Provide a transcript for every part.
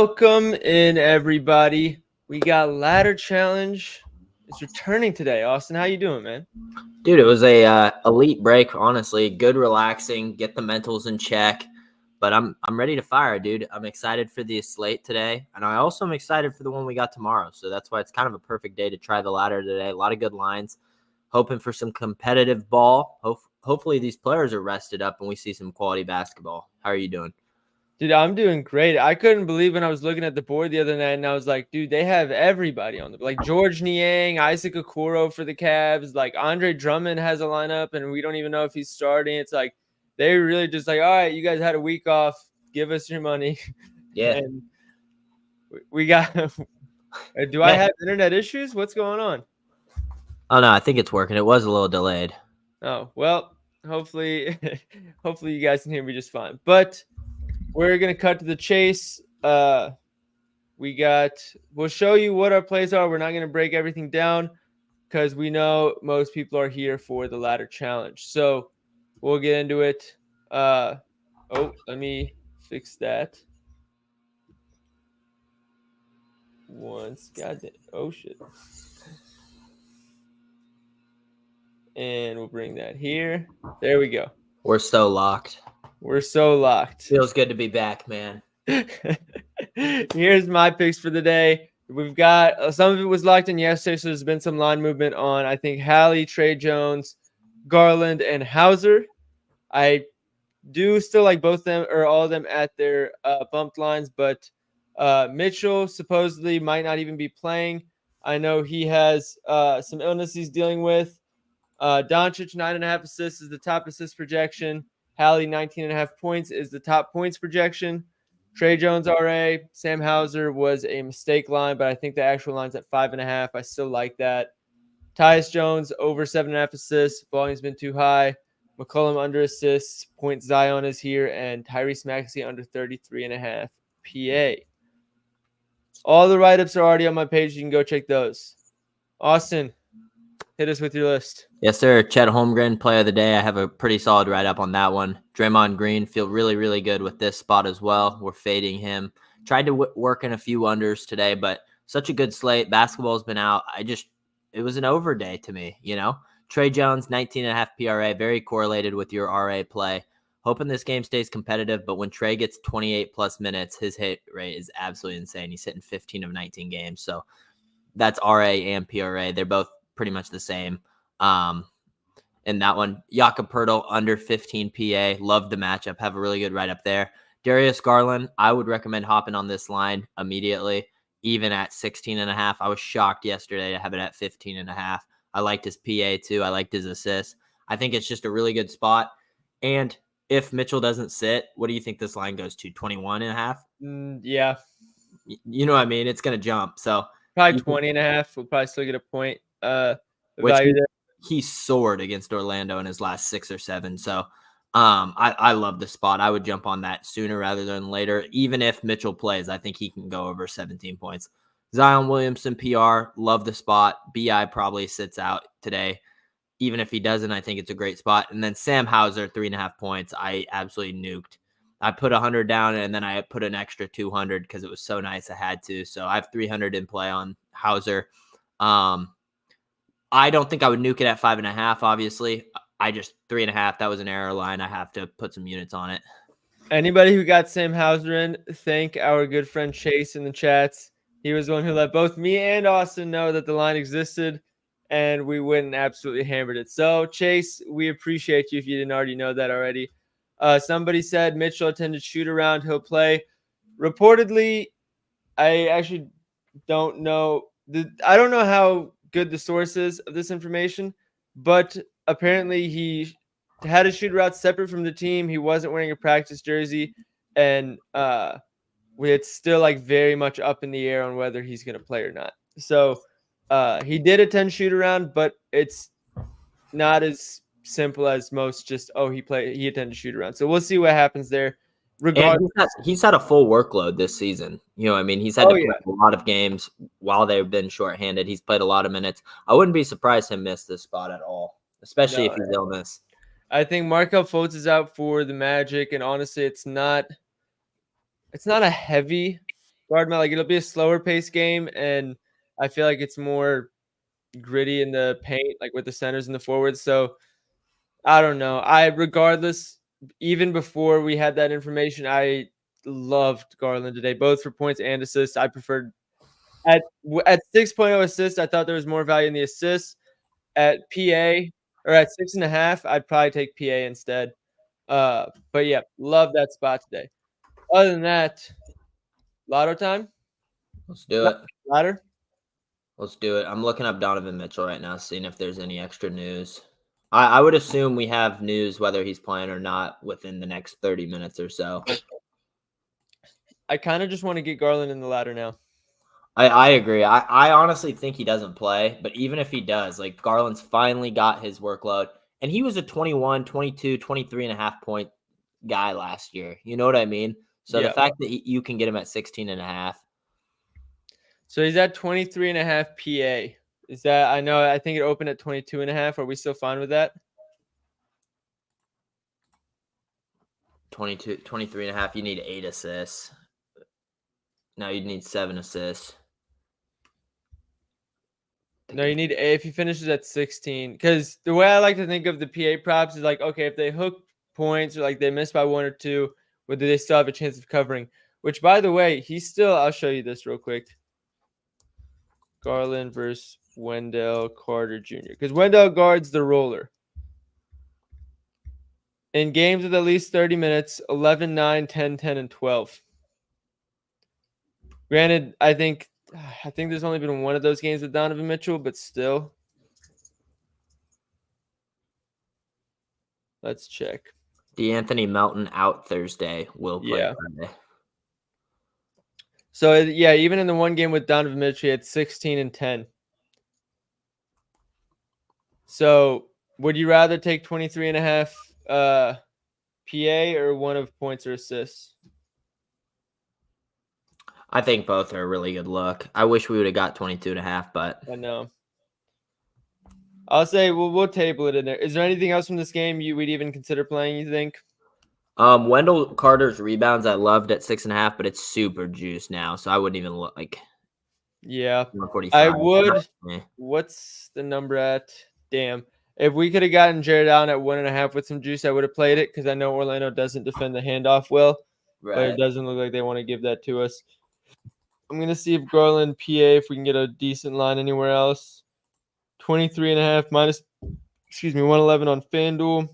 Welcome in, everybody. We got Ladder Challenge. It's returning today. Austin, how you doing, man? Dude, it was a elite break, honestly. Good relaxing, get the mentals in check. But I'm ready to fire, dude. I'm excited for the slate today, and I also am excited for the one we got tomorrow. So that's why it's kind of a perfect day to try the ladder today. A lot of good lines. Hoping for some competitive ball. Hopefully these players are rested up and we see some quality basketball. How are you doing? Dude, I'm doing great. I couldn't believe when I was looking at the board the other night, and I was like, dude, they have everybody on the like George Niang, Isaac Okoro for the Cavs, like Andre Drummond has a lineup, and we don't even know if he's starting. It's like they really just like, all right, you guys had a week off, give us your money. Yeah. And we got. Do I have internet issues? What's going on? Oh no, I think it's working. It was a little delayed. Oh well, hopefully, hopefully you guys can hear me just fine. But we're gonna cut to the chase. We'll show you what our plays are. We're not gonna break everything down because we know most people are here for the ladder challenge. So we'll get into it. Let me fix that. Once, goddamn, oh shit. And we'll bring that here. There we go. We're so locked. We're so locked. Feels good to be back, man. Here's my picks for the day. We've got some of it was locked in yesterday, so there's been some line movement on, I think, Hallie, Trey Jones, Garland, and Hauser. I do still like both of them or all of them at their bumped lines, but Mitchell supposedly might not even be playing. I know he has some illness he's dealing with. Doncic, 9.5 assists is the top assist projection. Hallie, 19.5 points is the top points projection. Trey Jones, RA. Sam Hauser was a mistake line, but I think the actual line's at 5.5. I still like that. Tyus Jones, over 7.5 assists. Volume's been too high. McCollum, under assists. Point Zion is here. And Tyrese Maxey, under 33.5 PA. All the write-ups are already on my page. You can go check those. Austin, hit us with your list. Yes, sir. Chet Holmgren, player of the day. I have a pretty solid write-up on that one. Draymond Green, feel really, really good with this spot as well. We're fading him. Tried to work in a few unders today, but such a good slate. Basketball's been out. It was an over day to me, you know? Trey Jones, 19.5 PRA, very correlated with your RA play. Hoping this game stays competitive, but when Trey gets 28-plus minutes, his hit rate is absolutely insane. He's hitting 15 of 19 games, so that's RA and PRA. They're both pretty much the same. In that one, Jakob Poeltl under 15 PA. Love the matchup. Have a really good write up there. Darius Garland, I would recommend hopping on this line immediately, even at 16.5. I was shocked yesterday to have it at 15.5. I liked his PA too. I liked his assists. I think it's just a really good spot. And if Mitchell doesn't sit, what do you think this line goes to? 21.5? Yeah. You know what I mean? It's going to jump. So probably 20.5. We'll probably still get a point value there. He soared against Orlando in his last 6 or 7. So I love the spot. I would jump on that sooner rather than later. Even if Mitchell plays, I think he can go over 17 points. Zion Williamson, PR, love the spot. BI probably sits out today. Even if he doesn't, I think it's a great spot. And then Sam Hauser, 3.5 points. I absolutely nuked. I put 100 down, and then I put an extra 200 because it was so nice I had to. So I have 300 in play on Hauser. I don't think I would nuke it at 5.5, obviously. I just 3.5. That was an error line. I have to put some units on it. Anybody who got Sam Hauser in, thank our good friend Chase in the chats. He was the one who let both me and Austin know that the line existed, and we went and absolutely hammered it. So, Chase, we appreciate you if you didn't already know that already. Somebody said Mitchell attended shoot around. He'll play. Reportedly, I actually don't know. I don't know how good the source is of this information, but apparently he had a shooter out separate from the team. He wasn't wearing a practice jersey, and it's still like very much up in the air on whether he's going to play or not. So he did attend shoot around, but it's not as simple as most just, he attended shoot around. So we'll see what happens there. Regardless, he's had a full workload this season. You know, I mean, he's had to play a lot of games while they've been shorthanded. He's played a lot of minutes. I wouldn't be surprised him miss this spot at all, especially if he's illness. I think Markelle Fultz is out for the Magic, and honestly, it's not a heavy Gardner, like it'll be a slower pace game, and I feel like it's more gritty in the paint, like with the centers and the forwards. So I don't know. Regardless, even before we had that information, I loved Garland today, both for points and assists. I preferred at 6.0 assists. I thought there was more value in the assists. At PA or at 6.5, I'd probably take PA instead. But yeah, love that spot today. Other than that, lotto time. Let's do it. Ladder. Let's do it. I'm looking up Donovan Mitchell right now, seeing if there's any extra news. I would assume we have news whether he's playing or not within the next 30 minutes or so. I kind of just want to get Garland in the ladder now. I agree. I honestly think he doesn't play, but even if he does, like Garland's finally got his workload. And he was a 21, 22, 23 and a half point guy last year. You know what I mean? So Yeah. the fact that you can get him at 16 and a half. So he's at 23.5 PA. Is that, I think it opened at 22.5. Are we still fine with that? 22, 23 and a half. You need 8 assists. Now you'd need 7 assists. No, you need if he finishes at 16. Because the way I like to think of the PA props is like, okay, if they hook points or like they miss by 1 or 2, whether they still have a chance of covering. Which, by the way, I'll show you this real quick. Garland versus Wendell Carter Jr. Because Wendell guards the roller. In games with at least 30 minutes, 11, 9, 10, 10, and 12. Granted, I think there's only been one of those games with Donovan Mitchell, but still. Let's check. DeAnthony Melton out Thursday. Will play Friday. So, yeah, even in the one game with Donovan Mitchell, he had 16 and 10. So, would you rather take 23.5 PA or 1 of points or assists? I think both are a really good look. I wish we would have got 22 and a half, but I know. I'll say we'll table it in there. Is there anything else from this game you would even consider playing, you think? Wendell Carter's rebounds I loved at 6.5, but it's super juiced now, so I wouldn't even look like. Yeah, 145. I would. What's the number at? Damn. If we could have gotten Jared Allen at 1.5 with some juice, I would have played it because I know Orlando doesn't defend the handoff well, but it doesn't look like they want to give that to us. I'm going to see if Garland, PA, if we can get a decent line anywhere else. 23.5 minus, 111 on FanDuel.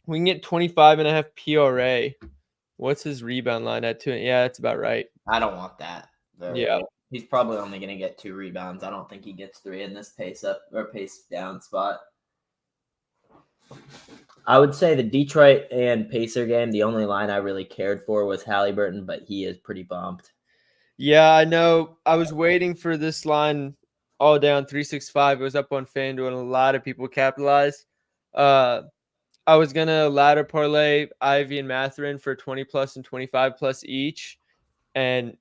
We can get 25.5 PRA. What's his rebound line at? 2? Yeah, that's about right. I don't want that. Yeah. He's probably only going to get 2 rebounds. I don't think he gets 3 in this pace up or pace down spot. I would say the Detroit and Pacer game, the only line I really cared for was Halliburton, but he is pretty bumped. Yeah, I know. I was waiting for this line all down 365. It was up on FanDuel, and a lot of people capitalized. I was going to ladder parlay Ivy and Mathurin for 20 plus and 25 plus each. And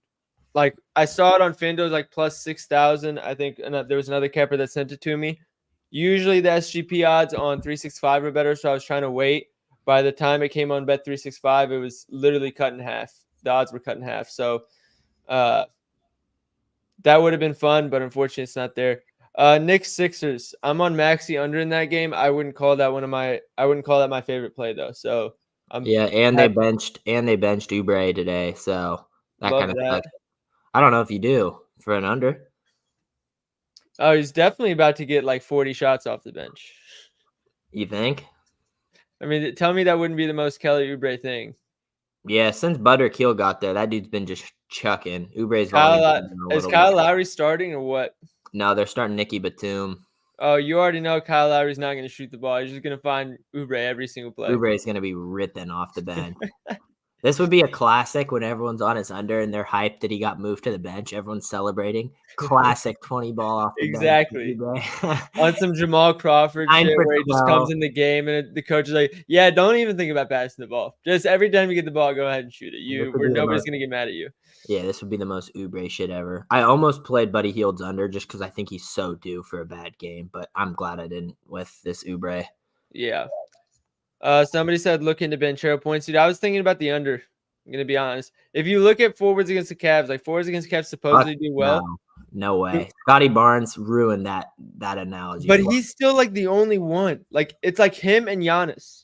like I saw it on FanDuel, like plus 6,000. I think there was another capper that sent it to me. Usually the SGP odds on 365 are better, so I was trying to wait. By the time it came on Bet365, it was literally cut in half. The odds were cut in half. So that would have been fun, but unfortunately it's not there. Knicks Sixers. I'm on Maxey under in that game. I wouldn't call that my favorite play though. So they benched Oubre today. So that kind of sucks. I don't know if you do for an under. Oh, he's definitely about to get like 40 shots off the bench. You think? I mean, tell me that wouldn't be the most Kelly Oubre thing. Yeah, since Butterkeel got there, that dude's been just chucking. Oubre's is Kyle Lowry starting or what? No, they're starting Nicky Batum. Oh, you already know Kyle Lowry's not going to shoot the ball. He's just going to find Oubre every single play. Oubre's going to be ripping off the bench. This would be a classic when everyone's on his under and they're hyped that he got moved to the bench. Everyone's celebrating. Classic 20 ball off the bench. Exactly. On some Jamal Crawford shit where he just comes in the game and the coach is like, yeah, don't even think about passing the ball. Just every time you get the ball, go ahead and shoot it. Nobody's going to get mad at you. Yeah, this would be the most Oubre shit ever. I almost played Buddy Hield's under just because I think he's so due for a bad game, but I'm glad I didn't with this Oubre. Yeah. Somebody said look into Banchero points. Dude, I was thinking about the under I'm gonna be honest. If you look at forwards against the Cavs, like forwards against Cavs supposedly do well, No way. Scotty Barnes ruined that analogy. but he's still like the only one. Like it's like him and Giannis.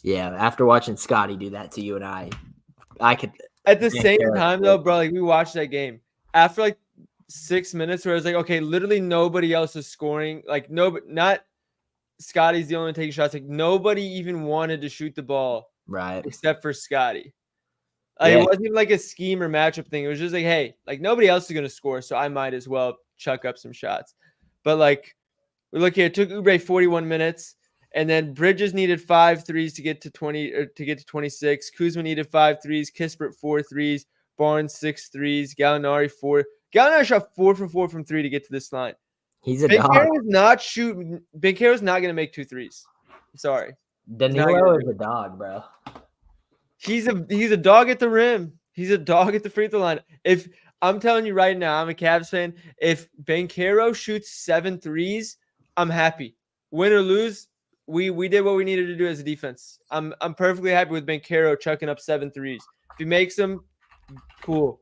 Yeah, after watching Scotty do that to you and I could. At the same time, though, bro, like we watched that game after like 6 minutes, where it's like, okay, literally nobody else is scoring. Like not Scotty's the only one taking shots. Like nobody even wanted to shoot the ball, right, except for Scotty. Like, it wasn't even like a scheme or matchup thing. It was just like, hey, like nobody else is gonna score, so I might as well chuck up some shots. But like, we look here, it took Oubre 41 minutes. And then Bridges needed 5 threes to get to 20 or to get to 26. Kuzma needed 5 threes. Kispert 4 threes. Barnes 6 threes. Gallinari 4. Gallinari shot 4 for 4 from 3 to get to this line. He's a dog. Banchero's not shooting. Banchero's not going to make 2 threes. I'm sorry. Danilo is a dog, bro. He's a dog at the rim. He's a dog at the free throw line. If I'm telling you right now, I'm a Cavs fan. If Banchero shoots 7 threes, I'm happy. Win or lose, we did what we needed to do as a defense. I'm perfectly happy with Banchero chucking up 7 threes. If he makes them, cool.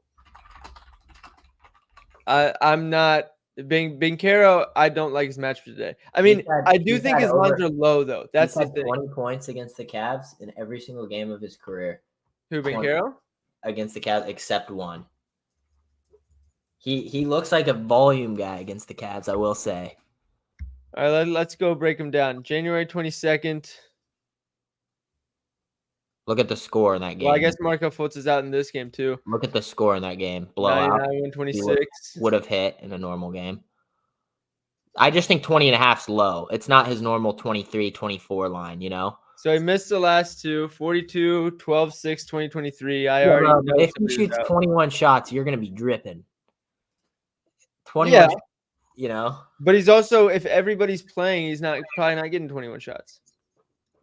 I'm not Banchero. I don't like his match today. I mean, I do think his lines are low though. That's the thing. 20 points against the Cavs in every single game of his career. Who, Banchero? Against the Cavs, except one. He looks like a volume guy against the Cavs, I will say. All right, let's go break them down. January 22nd. Look at the score in that game. Well, I guess Marco Fultz is out in this game too. Look at the score in that game. Blowout. 99-126. Would have hit in a normal game. I just think 20.5 is low. It's not his normal 23, 24 line, you know? So he missed the last two, 42, 12, 6, 2023. If he shoots 21 shots, you're going to be dripping. 21, you know? But he's also, if everybody's playing, he's probably not getting 21 shots.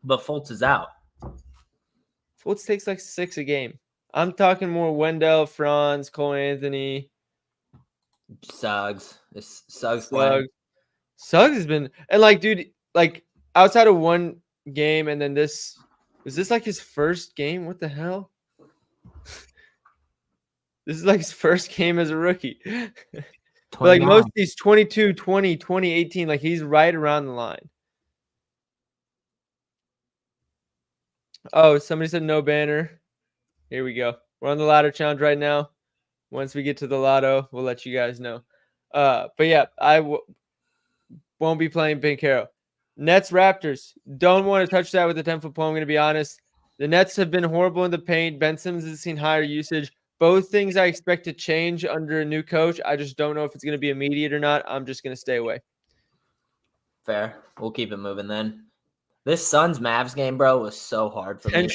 But Fultz is out. Fultz takes like 6 a game. I'm talking more Wendell, Franz, Cole Anthony. Suggs. Suggs has been, and like, dude, like outside of one game, and then was this like his first game? What the hell? This is like his first game as a rookie. But like most of these 22, 20, 20, 18, like he's right around the line. Oh, somebody said no banner. Here we go. We're on the ladder challenge right now. Once we get to the lotto, we'll let you guys know. But yeah, won't be playing Banchero. Nets Raptors. Don't want to touch that with a 10-foot pole. I'm going to be honest. The Nets have been horrible in the paint. Ben Simmons has seen higher usage. Both things I expect to change under a new coach. I just don't know if it's going to be immediate or not. I'm just going to stay away. Fair. We'll keep it moving then. This Suns Mavs game, bro, was so hard for me.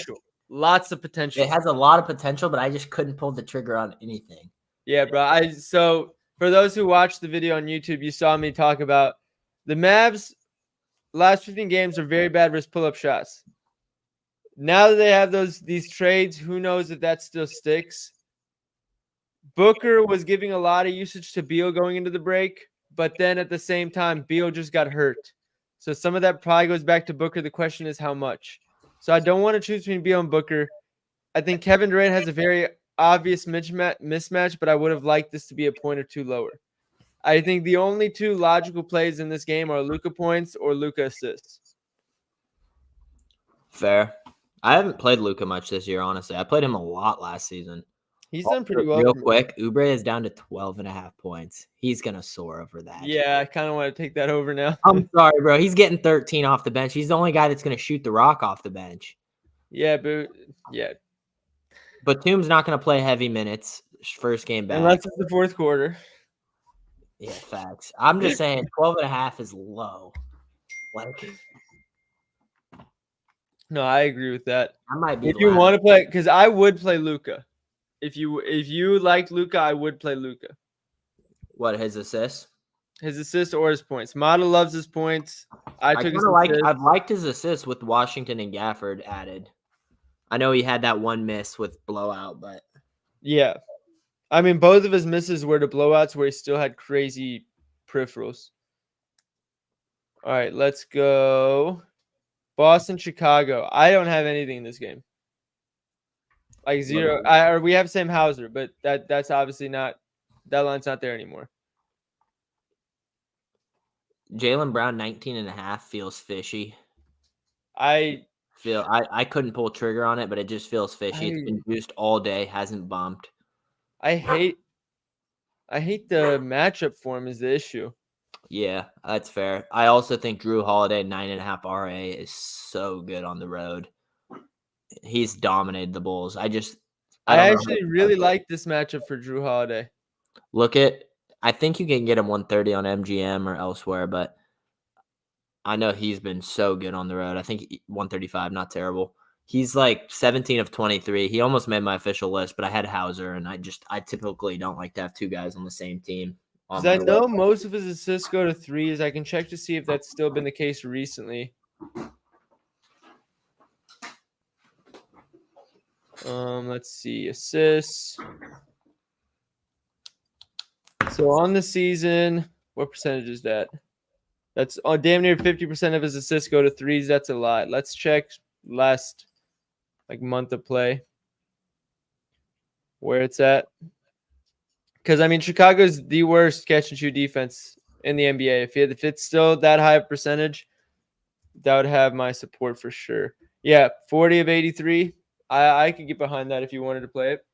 Lots of potential. It has a lot of potential, but I just couldn't pull the trigger on anything. Yeah, bro. So for those who watched the video on YouTube, you saw me talk about the Mavs last 15 games are very bad versus pull-up shots. Now that they have these trades, who knows if that still sticks. Booker was giving a lot of usage to Beal going into the break, but then at the same time, Beal just got hurt. So some of that probably goes back to Booker. The question is how much. So I don't want to choose between Beal and Booker. I think Kevin Durant has a very obvious mismatch, but I would have liked this to be a point or two lower. I think the only two logical plays in this game are Luka points or Luka assists. Fair. I haven't played Luka much this year, honestly. I played him a lot last season. He's done pretty well. Real quick, Oubre is down to 12.5 points. He's going to soar over that. Yeah, I kind of want to take that over now. I'm sorry, bro. He's getting 13 off the bench. He's the only guy that's going to shoot the rock off the bench. Yeah, but yeah. Batum's not going to play heavy minutes first game back. Unless it's the fourth quarter. Yeah, facts. I'm just saying 12.5 is low. Like, no, I agree with that. I might be. If you want to play, because I would play Luka. If you liked Luka, I would play Luka. What, his assists? His assists or his points. Mata loves his points. I've liked his assists with Washington and Gafford added. I know he had that one miss with blowout, but yeah. I mean, both of his misses were to blowouts where he still had crazy peripherals. All right, let's go. Boston, Chicago. I don't have anything in this game. Like 0. Or we have Sam Hauser, but that's obviously not that line's not there anymore. Jaylen Brown 19.5 feels fishy. I couldn't pull trigger on it, but it just feels fishy. It's been juiced all day, hasn't bumped. I hate the matchup for him is the issue. Yeah, that's fair. I also think Drew Holiday 9.5 RA is so good on the road. He's dominated the Bulls. I actually really like this matchup for Drew Holiday. I think you can get him 130 on MGM or elsewhere, but I know he's been so good on the road. I think 135, not terrible. He's like 17 of 23. He almost made my official list, but I had Hauser, and I typically don't like to have two guys on the same team. Because I know most of his assists go to threes. I can check to see if that's still been the case recently. Let's see. Assists. So on the season, what percentage is that? That's damn near 50% of his assists go to threes. That's a lot. Let's check last month of play where it's at. Because, I mean, Chicago's the worst catch-and-shoot defense in the NBA. If it's still that high of percentage, that would have my support for sure. Yeah, 40 of 83. I could get behind that if you wanted to play it.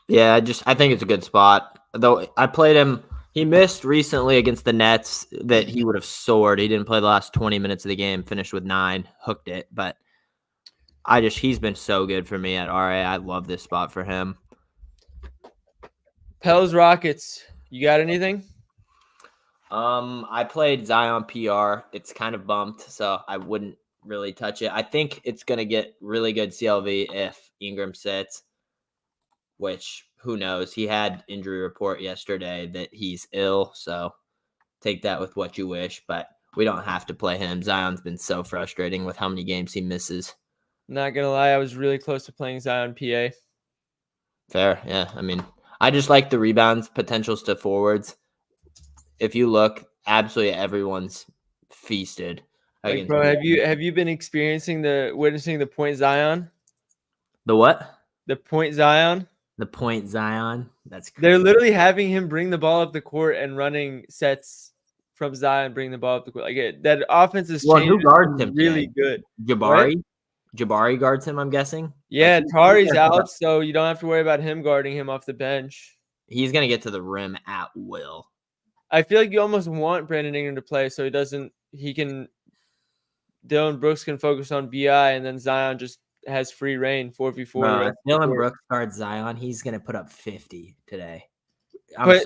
Yeah, I think it's a good spot. Though I played him. He missed recently against the Nets that he would have soared. He didn't play the last 20 minutes of the game, finished with 9, hooked it. But he's been so good for me at RA. I love this spot for him. Pels Rockets. You got anything? I played Zion PR. It's kind of bumped, so I wouldn't really touch it. I think it's going to get really good CLV if Ingram sits, which who knows? He had injury report yesterday that he's ill, so take that with what you wish, but we don't have to play him. Zion's been so frustrating with how many games he misses. Not going to lie, I was really close to playing Zion PA. Fair, yeah. I mean, I just like the rebounds potentials to forwards. If you look, absolutely everyone's feasted. Bro, have you been witnessing the point Zion? The what? The point Zion. The point Zion. That's crazy. They're literally having him bring the ball up the court and running sets from Zion, bring the ball up the court. That offense is changed. Who guards him? Really good. Jabari. What? Jabari guards him, I'm guessing. Yeah, Tari's out, so you don't have to worry about him guarding him off the bench. He's gonna get to the rim at will. I feel like you almost want Brandon Ingram to play so Dillon Brooks can focus on BI, and then Zion just has free reign 4v4. If Dillon Brooks guards Zion, he's gonna put up 50 today. I'd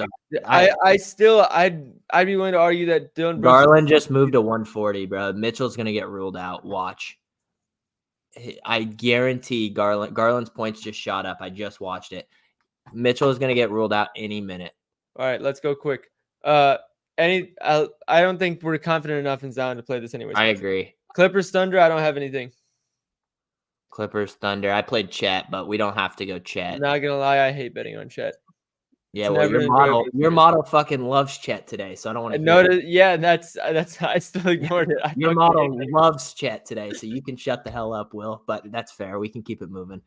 be willing to argue that Dillon Brooks. Garland just moved to 140, bro. Mitchell's gonna get ruled out. Watch. I guarantee Garland's points just shot up. I just watched it. Mitchell is gonna get ruled out any minute. All right, let's go quick. I don't think we're confident enough in Zion to play this anyways. I agree. Clippers Thunder, I don't have anything. Clippers Thunder. I played Chet, but we don't have to go Chet. Not gonna lie, I hate betting on Chet. Yeah, well, your model fucking loves Chet today, so I don't want to notice. Yeah, that's I still ignored it. Your model loves Chet today, so you can shut the hell up, Will. But that's fair. We can keep it moving.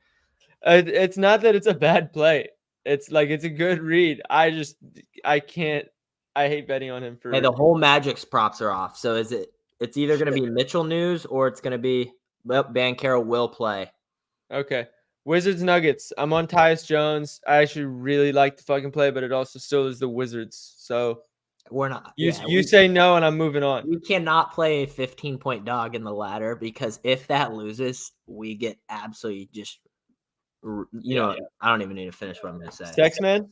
It's not that it's a bad play. It's it's a good read. I can't. I hate betting on him for. Hey, the whole Magic's props are off. So it's either going to be Mitchell news or it's going to be Banchero will play. Okay. Wizards Nuggets. I'm on Tyus Jones. I actually really like the fucking play, but it also still is the Wizards. So we're not. You say no, and I'm moving on. We cannot play a 15-point dog in the ladder because if that loses, we get absolutely just. I don't even need to finish what I'm going to say. Sex man.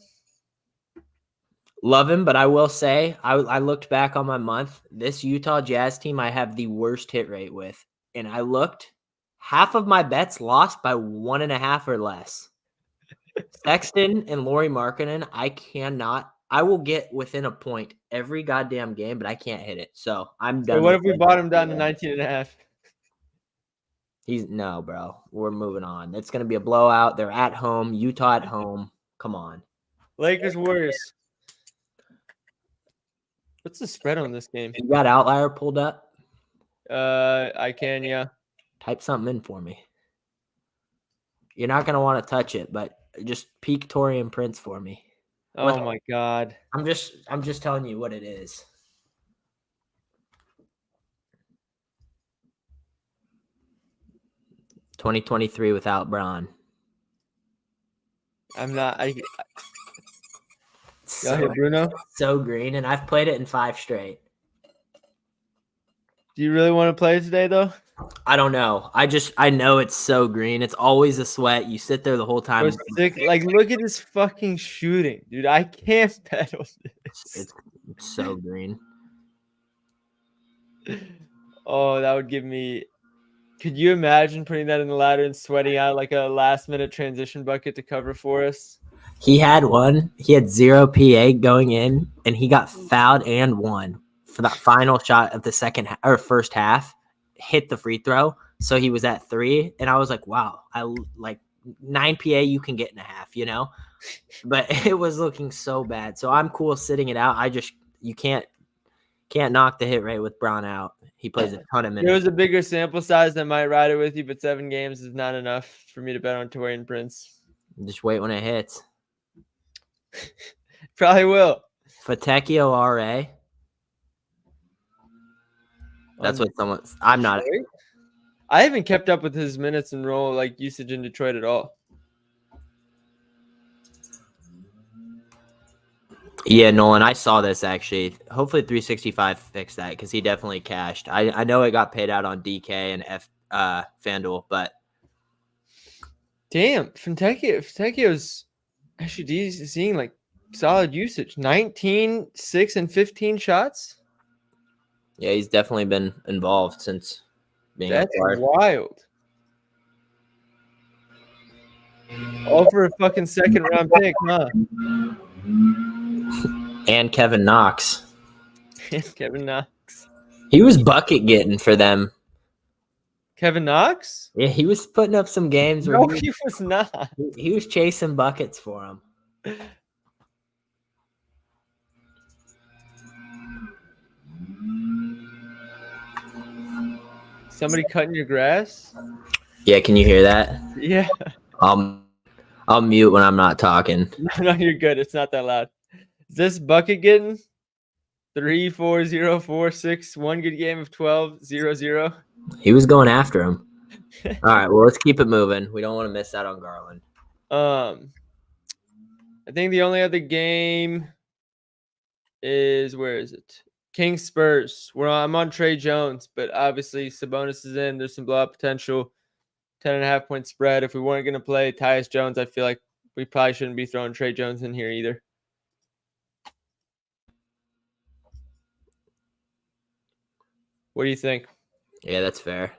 Love him, but I will say I looked back on my month. This Utah Jazz team I have the worst hit rate with, and I looked. Half of my bets lost by 1.5 or less. Sexton and Lauri Markkanen, I will get within a point every goddamn game, but I can't hit it. So I'm done. So what if we bought him down to 19.5? No, bro. We're moving on. It's going to be a blowout. They're at home. Utah at home. Come on. Lakers Warriors. What's the spread on this game? You got Outlier pulled up? I can, yeah. Type something in for me. You're not gonna want to touch it, but just peek Torian Prince for me. Oh my God. I'm just telling you what it is. (2023) without Braun. I'm not. Y'all So, hit Bruno? so green, and I've played it in 5 straight. Do you really want to play it today though? I don't know. I know it's so green. It's always a sweat. You sit there the whole time. We're sick. Like, look at this fucking shooting, dude. I can't bet on this. It's so green. Oh, that would give me. Could you imagine putting that in the ladder and sweating out like a last minute transition bucket to cover for us? He had 0 PA going in, and he got fouled and won for that final shot of the first half. Hit the free throw, so he was at 3, and I was like, "Wow, I like 9 PA. You can get in a half, you know." But it was looking so bad. So I'm cool sitting it out. You can't knock the hit rate with Braun out. He plays a ton of There minutes. was a bigger sample size that might ride it with you, but 7 games is not enough for me to bet on Torian Prince. Just wait when it hits. Probably will. Fotekio RA. That's what someone. I'm not. I haven't kept up with his minutes and role like usage in Detroit at all. Yeah, Nolan, I saw this actually. Hopefully 365 fixed that because he definitely cashed. I know it got paid out on DK and FanDuel, but damn, Fontecchio's actually seeing like solid usage. 19, 6, and 15 shots. yeah, he's definitely been involved since being That's acquired. wild. All for a fucking second round pick, huh? And Kevin Knox. Kevin Knox. He was bucket getting for them. Kevin Knox? Yeah, he was putting up some games where No, he was not. he was chasing buckets for him. Somebody cutting your grass? Yeah, can you hear that? Yeah. I'll mute when I'm not talking. No, you're good. It's not that loud. Is this bucket getting 3, 4, 0, 4, 6, 1 good game of 12, 0, 0? He was going after him. All right, well, let's keep it moving. We don't want to miss out on Garland. I think the only other game is, where is it? Kings Spurs. I'm on Trey Jones, but obviously Sabonis is in. There's some blowout potential. 10.5 point spread. If we weren't going to play Tyus Jones, I feel like we probably shouldn't be throwing Trey Jones in here either. What do you think? Yeah, that's fair.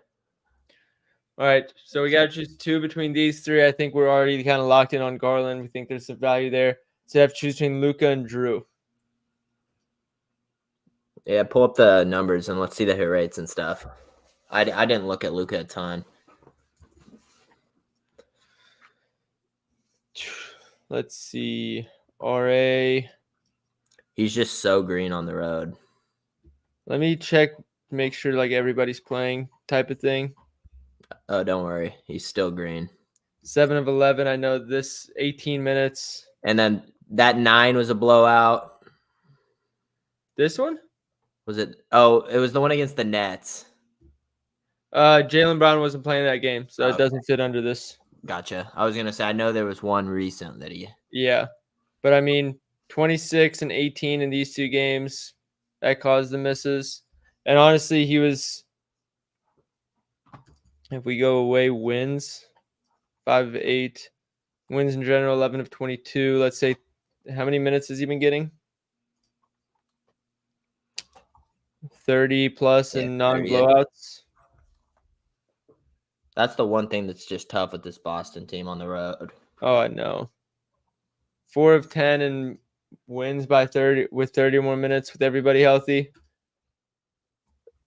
All right, so we got to choose 2 between these 3. I think we're already kind of locked in on Garland. We think there's some value there. So you have to choose between Luka and Drew. Yeah, pull up the numbers and let's see the hit rates and stuff. I didn't look at Luka a ton. Let's see. RA. He's just so green on the road. Let me check, make sure like everybody's playing type of thing. Oh, don't worry. He's still green. 7 of 11. I know this 18 minutes. And then that 9 was a blowout. This one? Was it? Oh, it was the one against the Nets. Jaylen Brown wasn't playing that game, so Oh, it doesn't fit under this. Gotcha. I was going to say, I know there was one recent that he... Yeah. But I mean, 26 and 18 in these 2 games, that caused the misses. And honestly, he was, if we go away, wins 5 of 8, wins in general 11 of 22. Let's say, how many minutes has he been getting? 30 plus in non-blowouts. That's the one thing that's just tough with this Boston team on the road. Oh, I know. 4 of 10 and wins by 30 with 30 more minutes with everybody healthy.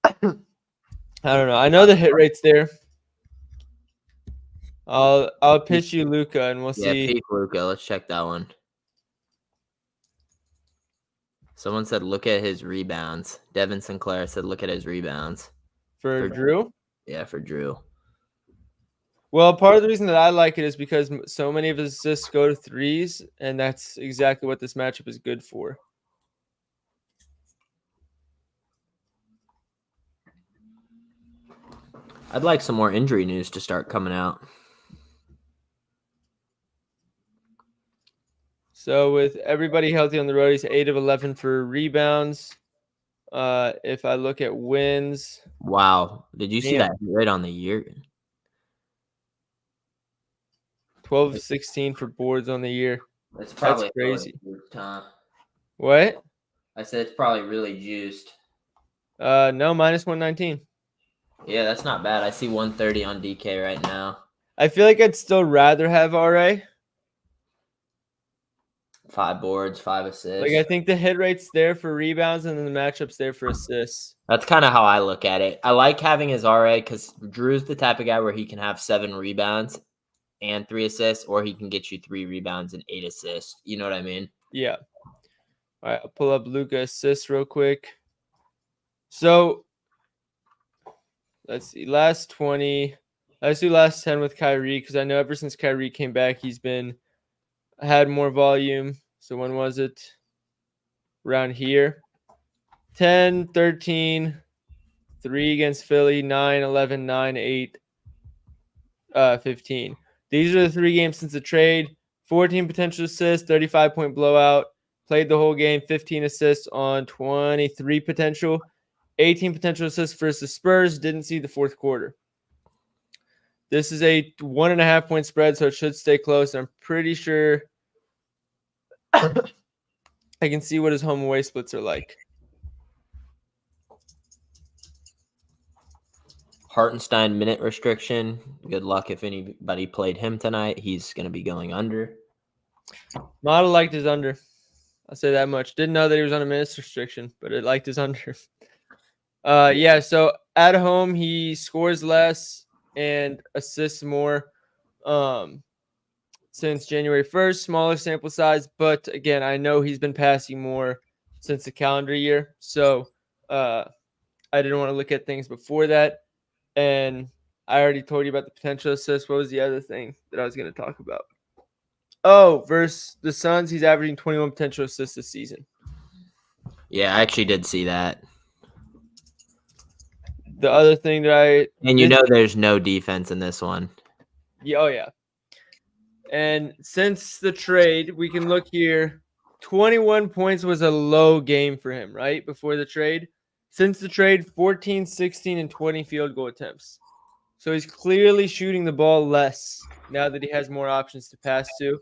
I don't know. I know the hit rate's there. I'll pitch you Luka and we'll see. Yeah, peak Luka. Let's check that one. Someone said look at his rebounds. Devin Sinclair said look at his rebounds. For Drew? Yeah, for Drew. Well, part of the reason that I like it is because so many of his assists go to threes, and that's exactly what this matchup is good for. I'd like some more injury news to start coming out. So with everybody healthy on the road, he's 8 of 11 for rebounds. If I look at wins, Wow. Did you see Damn. that right on the year? 12 of 16 for boards on the year. It's That's probably crazy. really juiced, huh? What? I said it's probably really juiced. No, minus 119. Yeah, that's not bad. I see 130 on DK right now. I feel like I'd still rather have RA. 5 boards, 5 assists. Like I think the hit rate's there for rebounds, and then the matchup's there for assists. That's kind of how I look at it. I like having his RA because Drew's the type of guy where he can have 7 rebounds and 3 assists, or he can get you 3 rebounds and 8 assists. You know what I mean? Yeah. All right, I'll pull up Luka assists real quick. So let's see. Last 20. Let's do last 10 with Kyrie because I know ever since Kyrie came back, he's had more volume. So when was it? Around here. 10, 13, 3 against Philly, 9, 11, 9, 8, 15. These are the 3 games since the trade. 14 potential assists, 35-point blowout. Played the whole game, 15 assists on 23 potential. 18 potential assists versus the Spurs. Didn't see the fourth quarter. This is a 1.5-point spread, so it should stay close. I'm pretty sure I can see what his home away splits are like. Hartenstein minute restriction. Good luck if anybody played him tonight. He's going to be going under. Model liked his under. I'll say that much. Didn't know that he was on a minutes restriction, but it liked his under. Yeah, so at home, he scores less and assists more since January 1st. Smaller sample size, but again, I know he's been passing more since the calendar year. So I didn't want to look at things before that. And I already told you about the potential assist. What was the other thing that I was going to talk about? Oh, versus the Suns, he's averaging 21 potential assists this season. Yeah, I actually did see that. The other thing that And you know there's no defense in this one. Yeah, oh yeah. And since the trade, we can look here. 21 points was a low game for him, right? Before the trade. Since the trade, 14, 16, and 20 field goal attempts. So he's clearly shooting the ball less now that he has more options to pass to.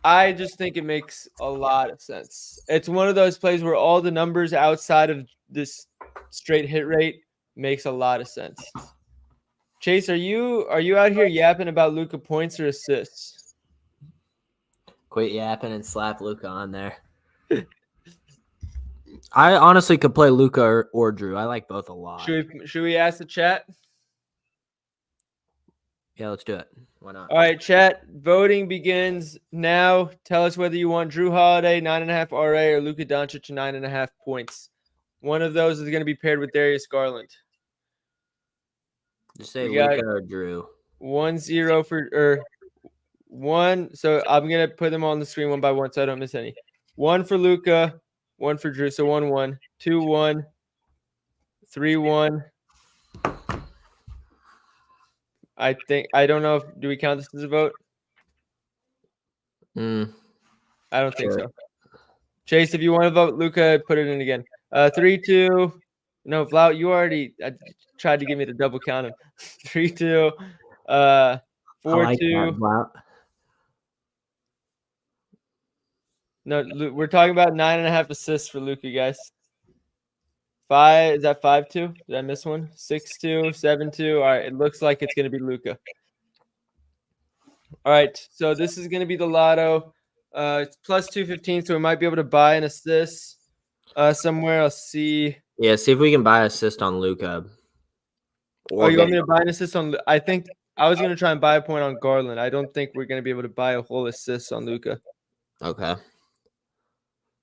I just think it makes a lot of sense. It's one of those plays where all the numbers outside of this straight hit rate makes a lot of sense. Chase, are you out here yapping about Luka points or assists? Quit yapping and slap Luka on there. I honestly could play Luka or Drew. I like both a lot. Should we ask the chat? Yeah, let's do it. Why not? All right, chat. Voting begins now. Tell us whether you want Drew Holiday 9.5 RA or Luka Doncic 9.5 points. One of those is going to be paired with Darius Garland. Just say Luka or Drew. 1-0 for 1. So I'm gonna put them on the screen one by one so I don't miss any. 1 for Luka, 1 for Drew. So 1-1, 2-1, 3-1. I don't know if do we count this as a vote? I don't think so. Chase, if you want to vote Luka, put it in again. 3-2. No, Vlau, you already tried to get me to double count him. 3-2. 4-2. No, we're talking about 9.5 assists for Luka, guys. 5 is that 5-2? Did I miss one? 6-2, 7-2. All right, it looks like it's gonna be Luka. All right, so this is gonna be the lotto. It's plus 215, so we might be able to buy an assist somewhere. I'll see. Yeah, see if we can buy an assist on Luka. Oh, you want me to buy an assist on? I think I was gonna try and buy a point on Garland. I don't think we're gonna be able to buy a whole assist on Luka. Okay.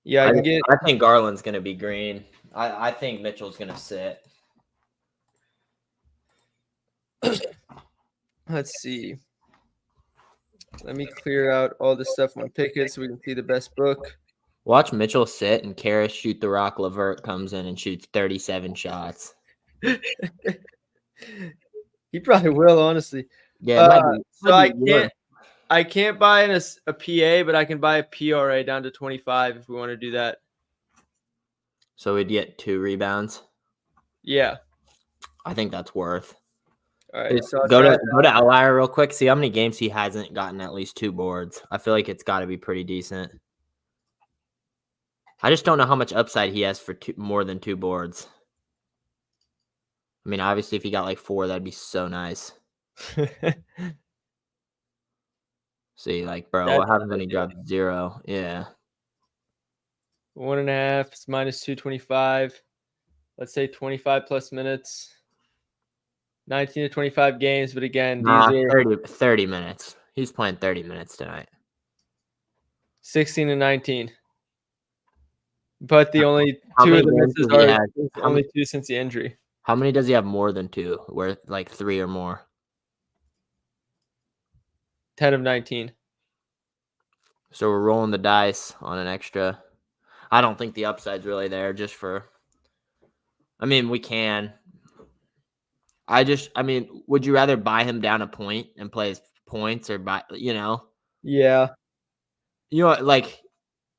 Yeah, I think Garland's gonna be green. I think Mitchell's gonna sit. Let's see. Let me clear out all the stuff on Pickett so we can see the best book. Watch Mitchell sit and Karras shoot the rock. Levert comes in and shoots 37 shots. He probably will, honestly. Yeah, it might be. So I can't buy a PA, but I can buy a PRA down to 25 if we want to do that. So we'd get 2 rebounds. Yeah. I think that's worth. All right. So go to Outlier real quick. See how many games he hasn't gotten at least 2 boards. I feel like it's got to be pretty decent. I just don't know how much upside he has for more than 2 boards. I mean, obviously, if he got like 4, that'd be so nice. See, like, bro, what happens when he drops 0? Yeah. 1.5 is minus 225. Let's say 25 plus minutes. 19 to 25 games, but again, these are 30 minutes. He's playing 30 minutes tonight. 16 to 19. But the only 2 of the misses are only 2 since the injury. How many does he have more than 2? Where like 3 or more? 10 of 19. So we're rolling the dice on an extra. I don't think the upside's really there just for. I mean, we can. Would you rather buy him down a point and play his points or buy, Yeah. Like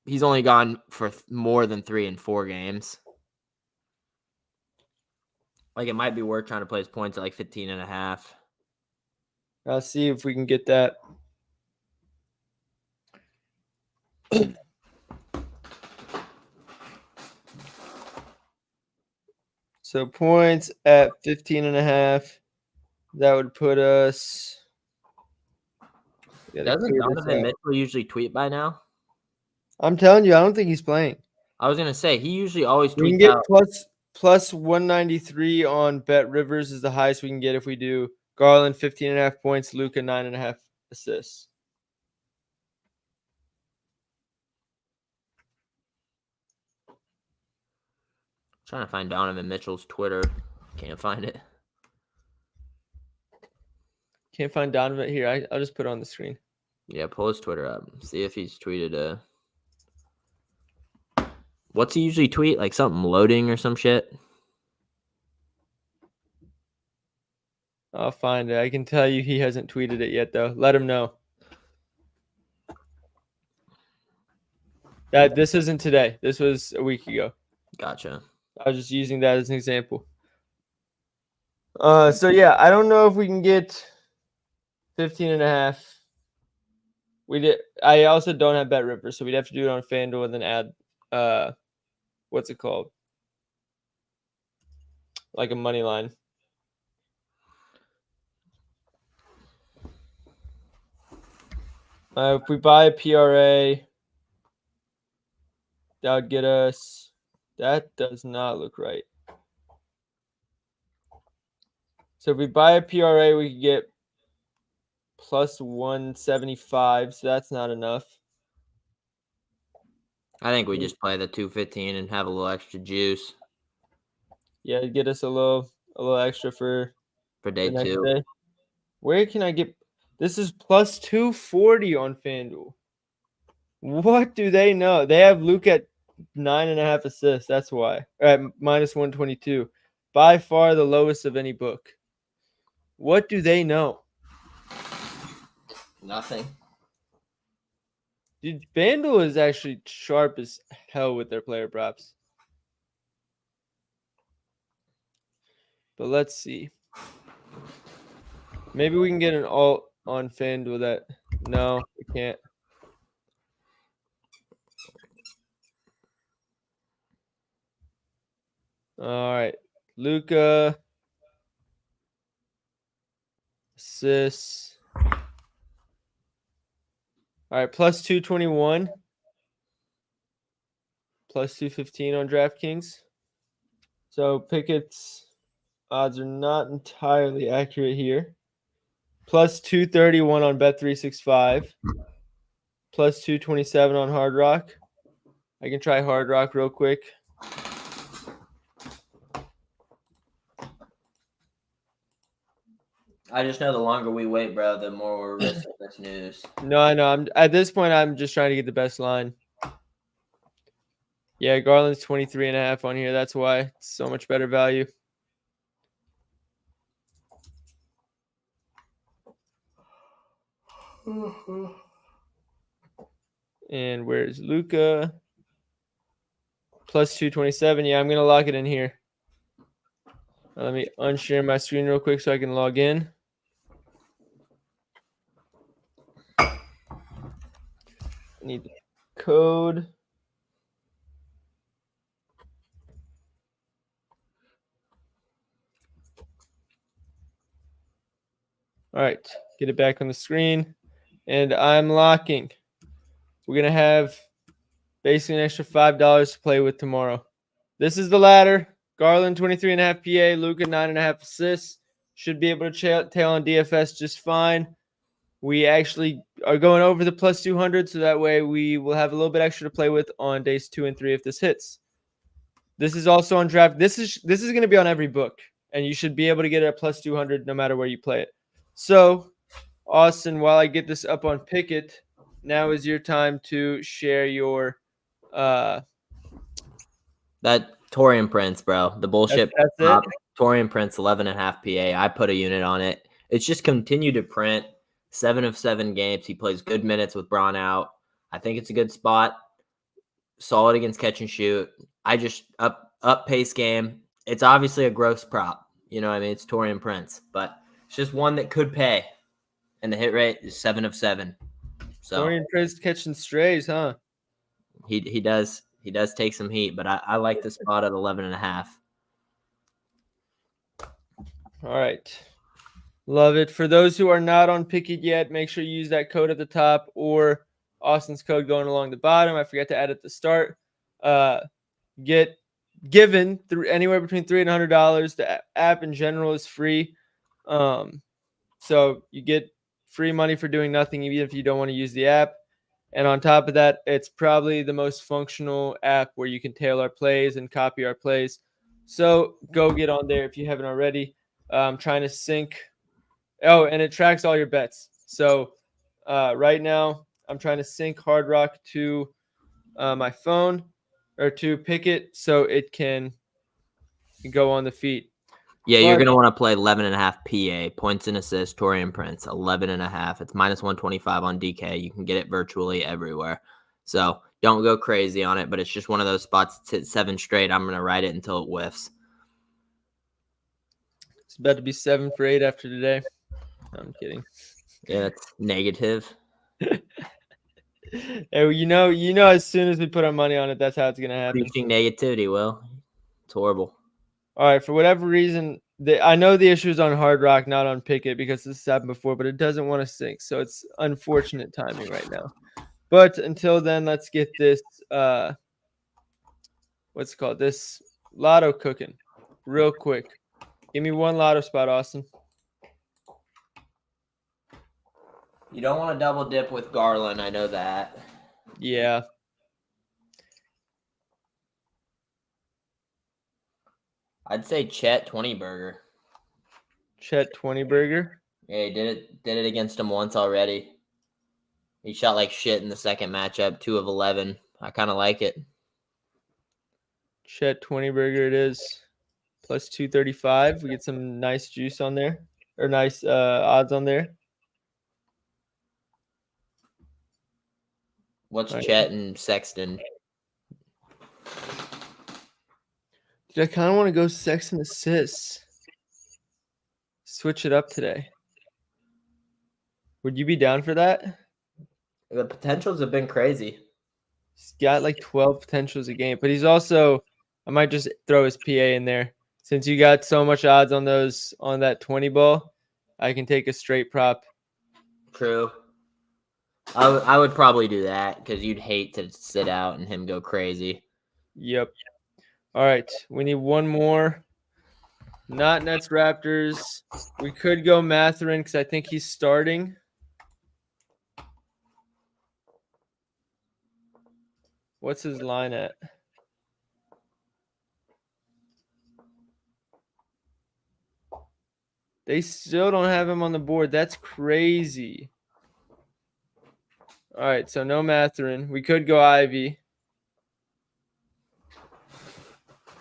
he's only gone for more than 3 in 4 games. Like it might be worth trying to play his points at like 15.5. I'll see if we can get that. So points at 15.5. That would put us. Doesn't Donovan Mitchell usually tweet by now? I'm telling you, I don't think he's playing. I was gonna say he usually always tweets. We can get plus 193 on Bet Rivers is the highest we can get if we do Garland 15.5 points, Luka 9.5 assists. Trying to find Donovan Mitchell's Twitter. Can't find it. Can't find Donovan here. I'll just put it on the screen. Yeah, pull his Twitter up. See if he's tweeted what's he usually tweet? Like something loading or some shit? I'll find it. I can tell you he hasn't tweeted it yet, though. Let him know. That this isn't today. This was a week ago. Gotcha. I was just using that as an example. So yeah, I don't know if we can get 15.5. I also don't have Bet Ripper, so we'd have to do it on FanDuel and then add what's it called? Like a money line. If we buy a PRA, that would get us. That does not look right. So if we buy a PRA, we could get plus 175. So that's not enough. I think we just play the 215 and have a little extra juice. Yeah, get us a little extra for day 2. Day. Where can I get? This is plus 240 on FanDuel. What do they know? They have Luke at 9.5 assists. That's why. All right, minus 122. By far the lowest of any book. What do they know? Nothing. Dude, FanDuel is actually sharp as hell with their player props. But let's see. Maybe we can get an alt on FanDuel that. No, we can't. All right. Luka. Assists. All right. Plus 221. Plus 215 on DraftKings. So Pickett's odds are not entirely accurate here. Plus 231 on Bet365. Plus 227 on Hard Rock. I can try Hard Rock real quick. I just know the longer we wait, bro, the more we're risking this news. No, I know. I'm at this point. I'm just trying to get the best line. Yeah, Garland's 23.5 on here. That's why it's so much better value. And where's Luca? Plus 227. Yeah, I'm gonna lock it in here. Let me unshare my screen real quick so I can log in. I need the code. All right, get it back on the screen. And I'm locking. We're going to have basically an extra $5 to play with tomorrow. This is the ladder. Garland, 23.5 PA. Luca, 9.5 assists. Should be able to tail on DFS just fine. We actually are going over the plus 200, so that way we will have a little bit extra to play with on days 2 and 3 if this hits. This is also on draft. This is going to be on every book, and you should be able to get it at plus 200 no matter where you play it. So, Austin, while I get this up on Pickett, now is your time to share your that Torian Prince, bro. The bullshit. That's it. Torian Prince, 11.5 PA. I put a unit on it. It's just continued to print. 7 of 7 games. He plays good minutes with Braun out. I think it's a good spot. Solid against catch and shoot. I just up pace game. It's obviously a gross prop. You know what I mean? It's Torian Prince, but it's just one that could pay. And the hit rate is 7 of 7. So Torian Prince catching strays, huh? He does take some heat, but I like the spot at 11.5. All right. Love it. For those who are not on Pickett yet, make sure you use that code at the top or Austin's code going along the bottom. I forgot to add at the start. Get given through anywhere between $3 and $100. The app in general is free. So you get free money for doing nothing, even if you don't want to use the app. And on top of that, it's probably the most functional app where you can tailor our plays and copy our plays. So go get on there if you haven't already. I'm trying to sync. Oh, and it tracks all your bets. So right now, I'm trying to sync Hard Rock to my phone or to Pickett so it can go on the feed. Yeah, you're going to want to play 11.5 PA, points and assists, Torian Prince, 11.5. It's minus 125 on DK. You can get it virtually everywhere. So don't go crazy on it, but it's just one of those spots. It's hit 7 straight. I'm going to ride it until it whiffs. It's about to be 7 for 8 after today. I'm kidding. Yeah, that's negative. Hey, you know, as soon as we put our money on it, that's how it's going to happen. Preaching negativity, Will. It's horrible. All right, for whatever reason, I know the issue is on Hard Rock, not on Pickett, because this has happened before, but it doesn't want to sync, so it's unfortunate timing right now. But until then, let's get this, what's it called, this lotto cooking real quick. Give me one lotto spot, Austin. You don't want to double dip with Garland, I know that. Yeah. I'd say Chet 20 burger. Chet 20 burger. Yeah, he did it against him once already. He shot like shit in the second matchup, 2 of 11. I kind of like it. Chet 20 burger it is. Plus 235. We get some nice juice on there. Or nice odds on there. What's Chet and Sexton? Dude, I kind of want to go Sexton assists. Switch it up today. Would you be down for that? The potentials have been crazy. He's got like 12 potentials a game, but he's also, I might just throw his PA in there. Since you got so much odds on those, on that 20 ball, I can take a straight prop. True. I would probably do that because you'd hate to sit out and him go crazy. Yep. All right. We need one more. Not Nets Raptors. We could go Mathurin because I think he's starting. What's his line at? They still don't have him on the board. That's crazy. All right, so no Matherin. We could go Ivy.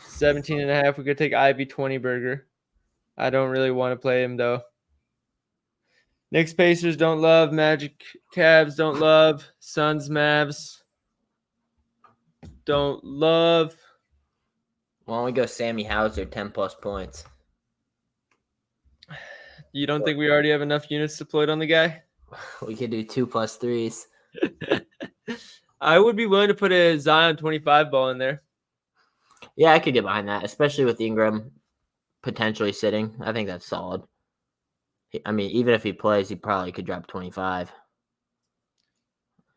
17.5. We could take Ivy 20 burger. I don't really want to play him though. Knicks Pacers don't love. Magic Cavs don't love. Suns Mavs don't love. Why don't we go Sammy Hauser, 10 plus points? You don't think we already have enough units deployed on the guy? We could do 2 plus 3s. I would be willing to put a Zion 25 ball in there. Yeah, I could get behind that, especially with Ingram potentially sitting. I think that's solid. I mean, even if he plays, he probably could drop 25.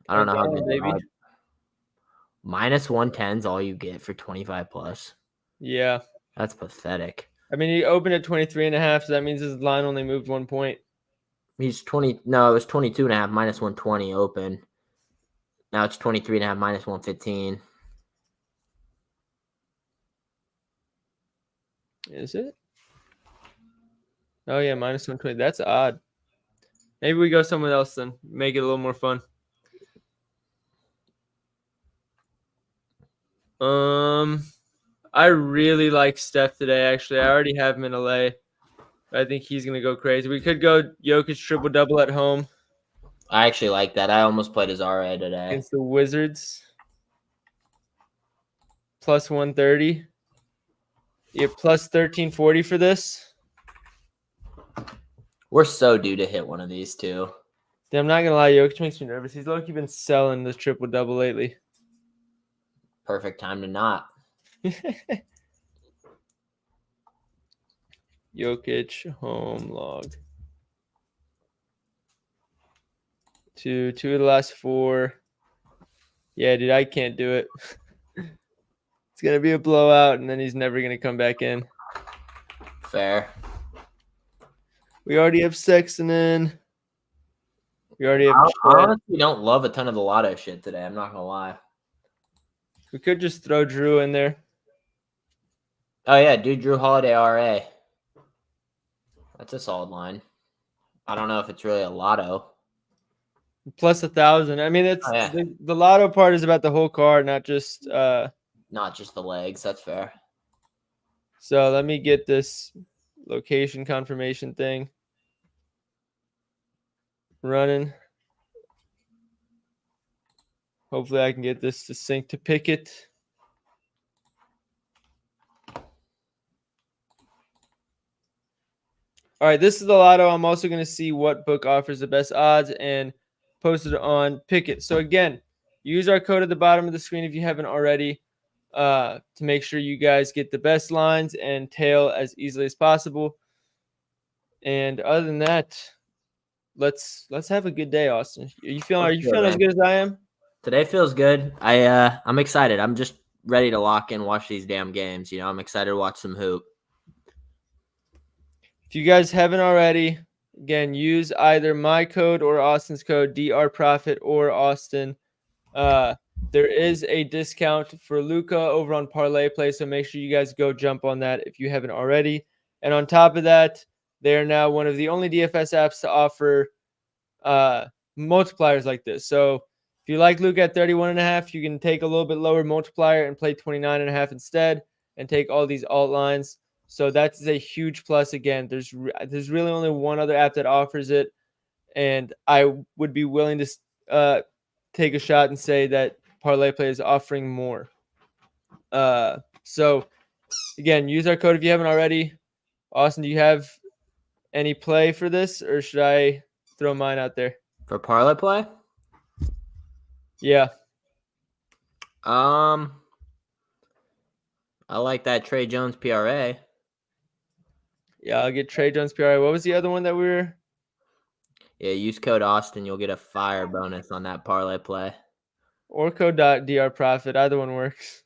I don't know how good maybe. Minus 110 is all you get for 25 plus. Yeah. That's pathetic. I mean, he opened at 23.5, so that means his line only moved 1 point. He's 20. No, it was 22.5 minus 120 open. Now it's 23.5 minus 115. Is it? Oh, yeah, minus 120. That's odd. Maybe we go somewhere else then. Make it a little more fun. I really like Steph today, actually. I already have him in LA. I think he's going to go crazy. We could go Jokic triple-double at home. I actually like that. I almost played his RA today. Against the Wizards. Plus 130. Yeah, plus 1340 for this. We're so due to hit one of these two. Damn, I'm not going to lie. Jokic makes me nervous. He's low-key been selling the triple-double lately. Perfect time to not. Jokic home log. Two of the last 4. Yeah, dude, I can't do it. It's going to be a blowout, and then he's never going to come back in. Fair. We already have Sexton in. We already have. I honestly don't love a ton of the lotto shit today. I'm not going to lie. We could just throw Drew in there. Oh, yeah, dude, Drew Holiday RA. That's a solid line. I don't know if it's really a lotto. Plus 1,000. I mean, it's the lotto part is about the whole card, not just the legs. That's fair. So let me get this location confirmation thing running. Hopefully I can get this to sync to Pickett. All right, this is the lotto. I'm also going to see what book offers the best odds and post it on Pickett. So again, use our code at the bottom of the screen if you haven't already to make sure you guys get the best lines and tail as easily as possible. And other than that, let's have a good day, Austin. Are you feeling as good as I am? Today feels good. I'm excited. I'm just ready to lock in, watch these damn games. You know, I'm excited to watch some hoop. If you guys haven't already, again, use either my code or Austin's code, DRProfit or Austin. There is a discount for Luka over on Parlay Play, so make sure you guys go jump on that if you haven't already. And on top of that, they are now one of the only DFS apps to offer multipliers like this. So if you like Luka at 31.5, you can take a little bit lower multiplier and play 29.5 instead and take all these alt lines. So that's a huge plus. Again, there's really only one other app that offers it, and I would be willing to take a shot and say that Parlay Play is offering more. So again, use our code if you haven't already. Austin, do you have any play for this, or should I throw mine out there? For Parlay Play? Yeah. I like that Trey Jones PRA. Yeah, I'll get Trey Jones PRA. What was the other one that we were? Yeah, use code Austin. You'll get a fire bonus on that Parlay Play. Or code.drprofit. Either one works.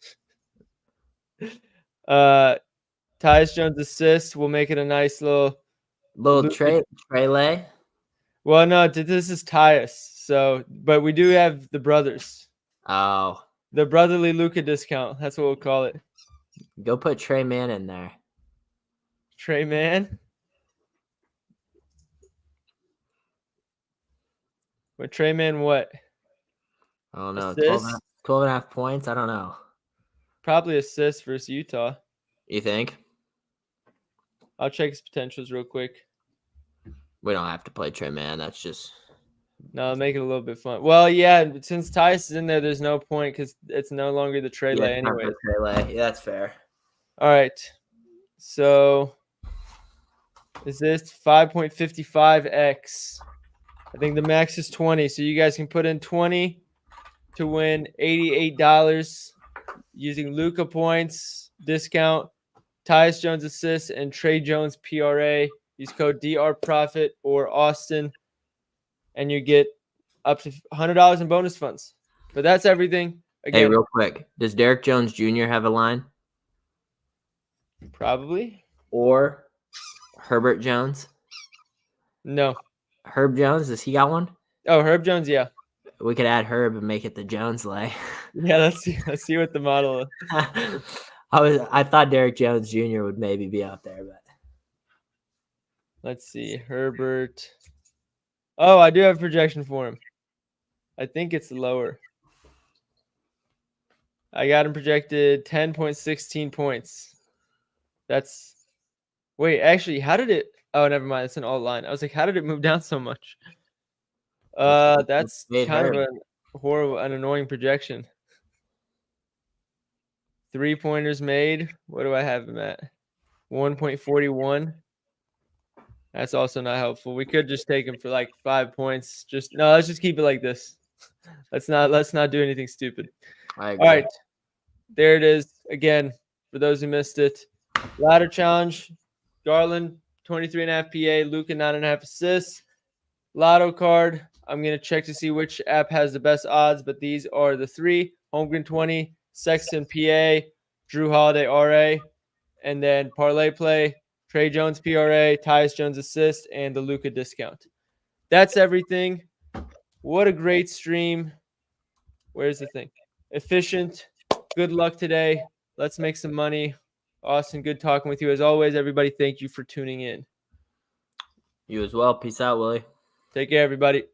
Tyus Jones assist. We'll make it a nice little Trey lay. Well, no, this is Tyus. So, but we do have the brothers. Oh. The brotherly Luka discount. That's what we'll call it. Go put Trey Mann in there. Trey Mann? With Trey Man, what? I don't know. Assists? 12 and a half points. I don't know. Probably assists versus Utah. You think? I'll check his potentials real quick. We don't have to play Trey Man. That's just. No, make it a little bit fun. Well, yeah, since Tyus is in there, there's no point because it's no longer the Trey Lay anyway. Yeah, that's fair. All right. So is this 5.55x? I think the max is 20. So you guys can put in 20 to win $88 using Luka points, discount, Tyus Jones assists, and Trey Jones PRA. Use code DRProfit or Austin, and you get up to $100 in bonus funds. But that's everything. Again, Hey, real quick. Does Derek Jones Jr. have a line? Probably. Or Herbert Jones? No. Herb Jones, does he got one? Oh, Herb Jones, yeah. We could add Herb and make it the Jones lay. Yeah, let's see what the model is. I thought Derek Jones Jr. would maybe be out there, but Let's see. Herbert. Oh, I do have a projection for him. I think it's lower. I got him projected 10.16 points. That's wait, actually, how did it? Oh, never mind. It's an alt line. I was like, how did it move down so much? That's kind of a horrible, an annoying projection. 3-pointers made. What do I have him at? 1.41. That's also not helpful. We could just take him for like 5 points. Let's just keep it like this. Let's not do anything stupid. I agree. All right. There it is. Again, for those who missed it. Ladder challenge. Garland, 23.5 PA. Luka, 9.5 assists. Lotto card. I'm going to check to see which app has the best odds, but these are the three. Holmgren 20, Sexton PA, Drew Holiday RA, and then Parlay Play, Trey Jones PRA, Tyus Jones assist, and the Luka discount. That's everything. What a great stream. Where's the thing? Efficient. Good luck today. Let's make some money. Austin, good talking with you. As always, everybody, thank you for tuning in. You as well. Peace out, Willie. Take care, everybody.